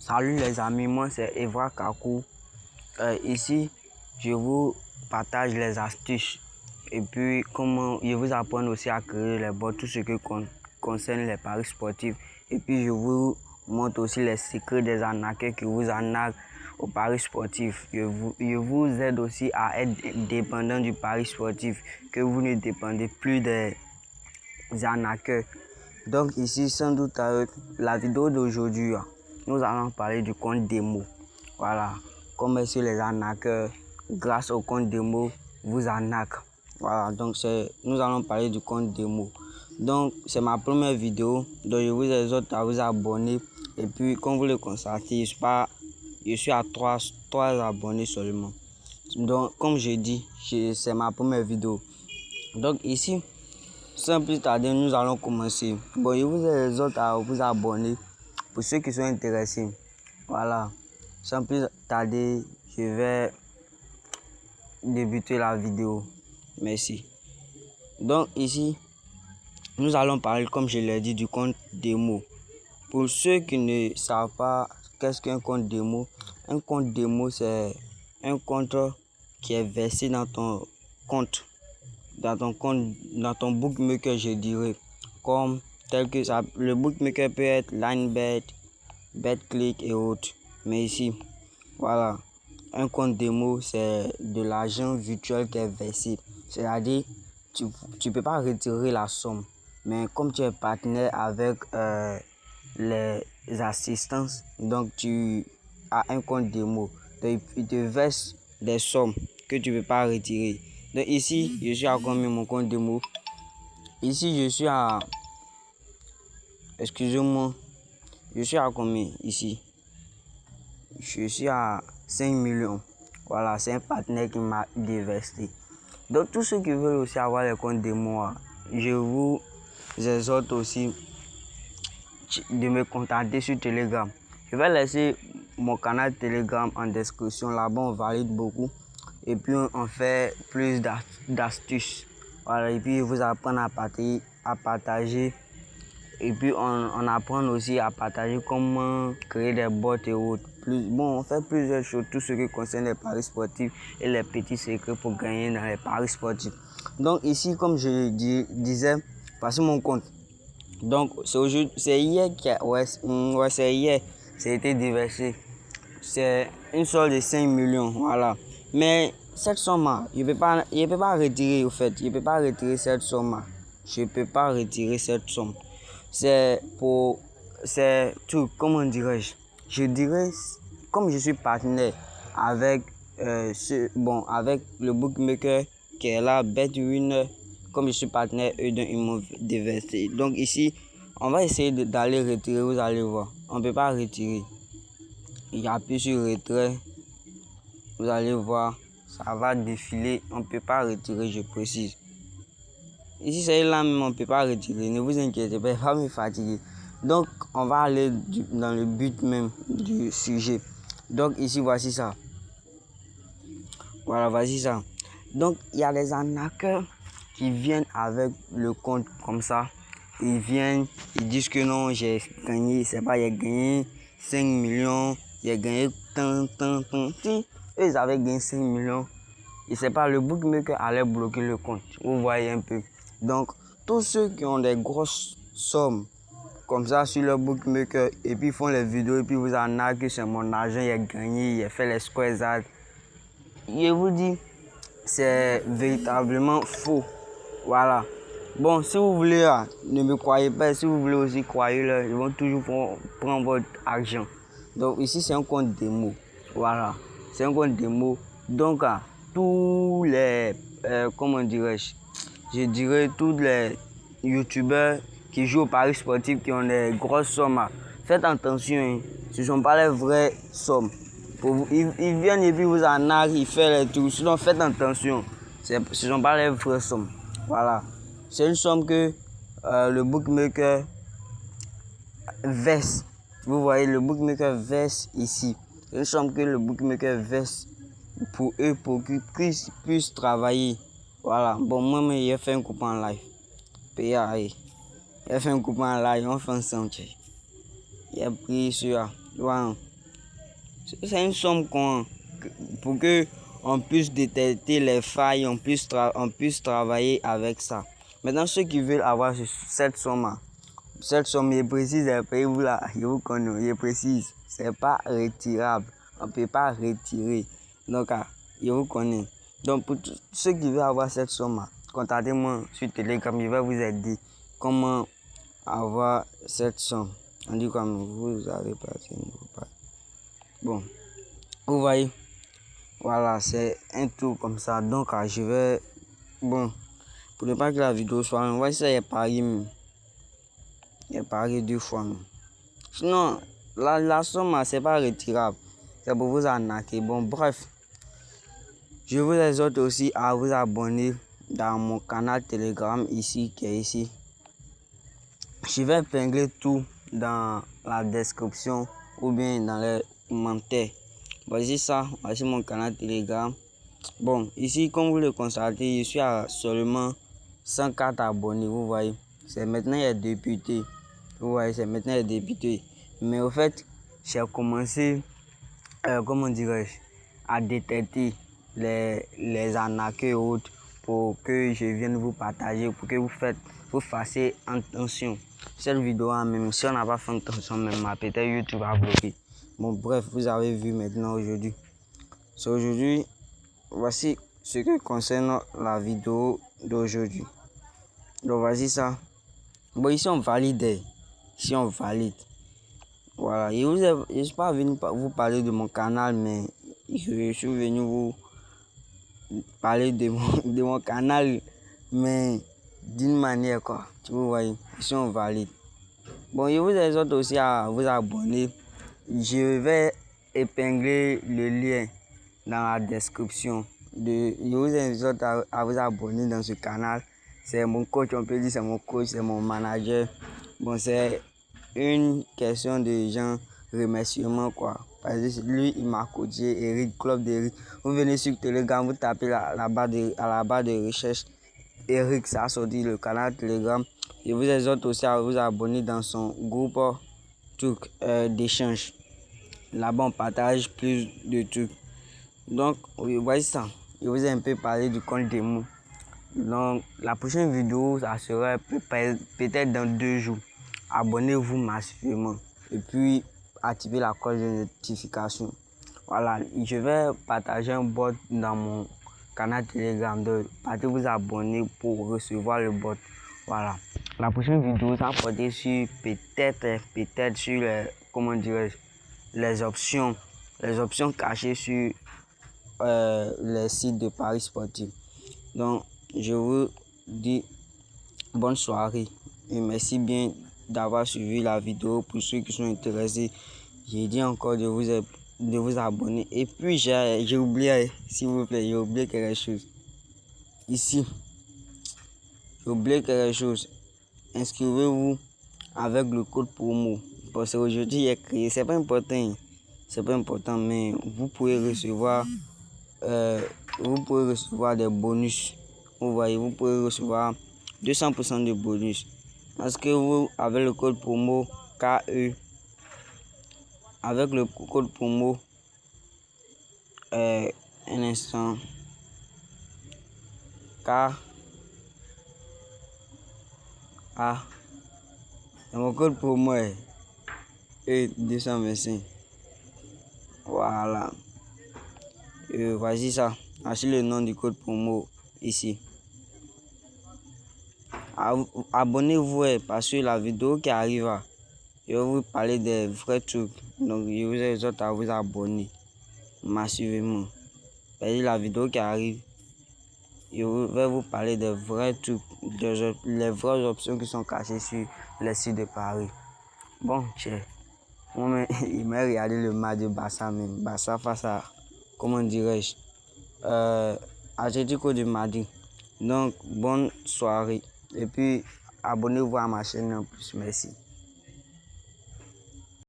Salut les amis, moi c'est Evra Kakou. Ici, je vous partage les astuces et puis comment je vous apprends aussi à créer les bots, tout ce qui concerne les paris sportifs. Et puis je vous montre aussi les secrets des arnaqueurs qui vous arnaquent aux paris sportifs. Je vous aide aussi à être dépendant du pari sportif, que vous ne dépendez plus des arnaqueurs. Donc ici, sans doute avec la vidéo d'aujourd'hui, nous allons parler du compte démo. Voilà, comment est-ce que les arnaqueurs, grâce au compte démo, vous arnaquent. Voilà, donc nous allons parler du compte démo. Donc c'est ma première vidéo, donc je vous exhorte à vous abonner. Et puis comme vous le constatez, je suis à 3 abonnés seulement. Donc comme je dis, c'est ma première vidéo. Donc ici, sans plus tarder, nous allons commencer. Bon, je vous exhorte à vous abonner pour ceux qui sont intéressés. Voilà, sans plus tarder, je vais débuter la vidéo. Merci. Donc ici, nous allons parler, comme je l'ai dit, du compte démo. Pour ceux qui ne savent pas qu'est-ce qu'un compte démo, un compte démo, c'est un compte qui est versé dans ton compte. Dans ton bookmaker, je dirais, comme tel que ça. Le bookmaker peut être Linebet, BetClick et autres. Mais ici, voilà, un compte démo, c'est de l'argent virtuel qui est versé. C'est-à-dire, tu ne peux pas retirer la somme. Mais comme tu es partenaire avec les assistances, donc tu as un compte démo. Donc, il te verse des sommes que tu ne peux pas retirer. Donc ici, je suis à combien mon compte démo? Ici, je suis à... Excusez-moi. Je suis à combien ici? Je suis à 5 millions. Voilà, c'est un partenaire qui m'a déversé. Donc tous ceux qui veulent aussi avoir les comptes démo, je vous exhorte aussi de me contacter sur Telegram. Je vais laisser mon canal Telegram en description. Là-bas, on valide beaucoup. Et puis, on fait plus d'astuces. Voilà, et puis, vous apprendre à partager. Et puis, on apprend aussi à partager comment créer des bots et autres. Bon, on fait plusieurs choses, tout ce qui concerne les paris sportifs et les petits secrets pour gagner dans les paris sportifs. Donc, ici, comme je disais, voici mon compte. Donc, c'est hier c'est hier, ça a été déversé. C'est une somme de 5 millions, voilà. Mais cette somme, je ne peux pas retirer, au fait. Je ne peux pas retirer cette somme. Je ne peux pas retirer cette somme. C'est tout, comment dirais-je? Je dirais, comme je suis partenaire avec, avec le bookmaker qui est là, BetWinner, comme je suis partenaire, eux, ils m'ont déversé. Donc ici, on va essayer d'aller retirer, vous allez voir. On ne peut pas retirer. Il appuie sur retrait, vous allez voir, ça va défiler, on ne peut pas retirer, je précise. Ici c'est là même, on ne peut pas retirer, ne vous inquiétez pas, il va me fatiguer. Donc on va aller dans le but même du sujet. Donc ici voici ça. Voilà, voici ça. Donc il y a des arnaqueurs qui viennent avec le compte comme ça. Ils viennent, ils disent que non, j'ai gagné, c'est pas, j'ai gagné 5 millions, j'ai gagné tant. Si eux, ils avaient gagné 5 millions, et c'est pas, le bookmaker allait bloquer le compte. Vous voyez un peu. Donc, tous ceux qui ont des grosses sommes comme ça sur leur bookmaker, et puis ils font les vidéos, et puis vous arnaquent que c'est mon argent, j'ai gagné, j'ai fait les squares. Je vous dis, c'est véritablement faux. Voilà. Bon, si vous voulez, ne me croyez pas. Si vous voulez aussi croyez-le, ils vont toujours prendre votre argent. Donc ici, c'est un compte démo. Voilà. C'est un compte démo. Donc, tous les, comment dirais-je? Je dirais tous les youtubeurs qui jouent au paris sportif, qui ont des grosses sommes. Faites attention, hein. Ce ne sont pas les vraies sommes. Ils viennent et puis vous arnaquent, ils font les trucs. Sinon, faites attention. Ce ne sont pas les vraies sommes. Voilà. C'est une somme que le bookmaker verse. Vous voyez, le bookmaker verse ici. C'est une somme que le bookmaker verse pour eux, pour qu'ils puissent travailler. Voilà. Bon, moi, j'ai fait un coupon en live. PA, j'ai fait un coupon en live, on fait ensemble. J'ai pris sur. Voilà. C'est une somme pour que on puisse détecter les failles, on puisse travailler avec ça. Maintenant, ceux qui veulent avoir cette somme est précise, vous là, je vous connais, est précise. C'est pas retirable. On ne peut pas retirer. Donc, je vous connais. Donc, pour ceux qui veulent avoir cette somme, contactez-moi sur Telegram. Je vais vous aider comment avoir cette somme. On dit comme vous avez passé. Bon, vous voyez. Voilà, c'est un tour comme ça. Donc, je vais... Bon, pour ne pas que la vidéo soit... On voit ça, il est pari. Il est pari 2 fois. Sinon, la somme, c'est pas retirable. C'est pour vous arnaquer. Bon, bref. Je vous exhorte aussi à vous abonner dans mon canal Telegram ici, qui est ici. Je vais épingler tout dans la description ou bien dans les commentaires. Voici ça, voici mon canal Telegram. Bon, ici, comme vous le constatez, je suis à seulement 104 abonnés, vous voyez. C'est maintenant les députés. Vous voyez, c'est maintenant les députés. Mais au fait, j'ai commencé, comment dirais-je, à détecter les arnaques et autres pour que je vienne vous partager, pour que vous fassiez attention. Cette vidéo, même si on n'a pas fait attention, même peut-être YouTube va bloquer. Bon, bref, vous avez vu maintenant aujourd'hui. Aujourd'hui, voici ce qui concerne la vidéo d'aujourd'hui. Donc, voici ça. Bon, ici, on valide. Ici, on valide. Voilà. Je ne suis pas venu vous parler de mon canal, mais je suis venu vous parler de mon canal, mais d'une manière, quoi. Tu vous voyez. Ici, on valide. Bon, je vous exhorte aussi à vous abonner. Je vais épingler le lien dans la description. Je vous exhorte à vous abonner dans ce canal. C'est mon coach, on peut dire c'est mon coach, c'est mon manager. Bon, c'est une question de gens remerciement, quoi. Parce que lui, il m'a coaché, Eric, Club d'Eric. Vous venez sur Telegram, vous tapez à la barre de recherche Eric, ça a sorti le canal Telegram. Je vous exhorte aussi à vous abonner dans son groupe d'échange. Là-bas, on partage plus de trucs. Donc, vous voyez ça. Je vous ai un peu parlé du compte démo. Donc, la prochaine vidéo, ça sera peut-être dans 2 jours. Abonnez-vous massivement. Et puis, activez la cloche de notification. Voilà, je vais partager un bot dans mon canal Telegram. Donc, partez vous abonner pour recevoir le bot. Voilà. La prochaine vidéo, ça va porter sur peut-être sur les, comment dirais-je, les options cachées sur les sites de paris sportifs. Donc, je vous dis bonne soirée et merci bien d'avoir suivi la vidéo. Pour ceux qui sont intéressés, j'ai dit encore de vous abonner. Et puis, j'ai oublié, s'il vous plaît, j'ai oublié quelque chose. Ici, j'ai oublié quelque chose. Inscrivez-vous avec le code promo. Parce qu'aujourd'hui, j'ai créé, c'est pas important, mais vous pouvez recevoir des bonus. Vous voyez, vous pouvez recevoir 200% de bonus. Parce que vous, avec le code promo KE, avec le code promo, un instant, mon code promo est E225. Voilà. Voici ça. Voici le nom du code promo ici. Abonnez-vous parce que la vidéo qui arrive, je vais vous parler des vrais trucs. Donc, je vous exhorte à vous abonner massivement. Parce que la vidéo qui arrive, je vais vous parler des vrais trucs, les vraies options qui sont cachées sur les sites de Paris. Bon, il m'a regardé le match de Barça même. Barça face à, comment dirais-je, Atlético de Madrid. Donc, bonne soirée. Et puis, abonnez-vous à ma chaîne en plus. Merci.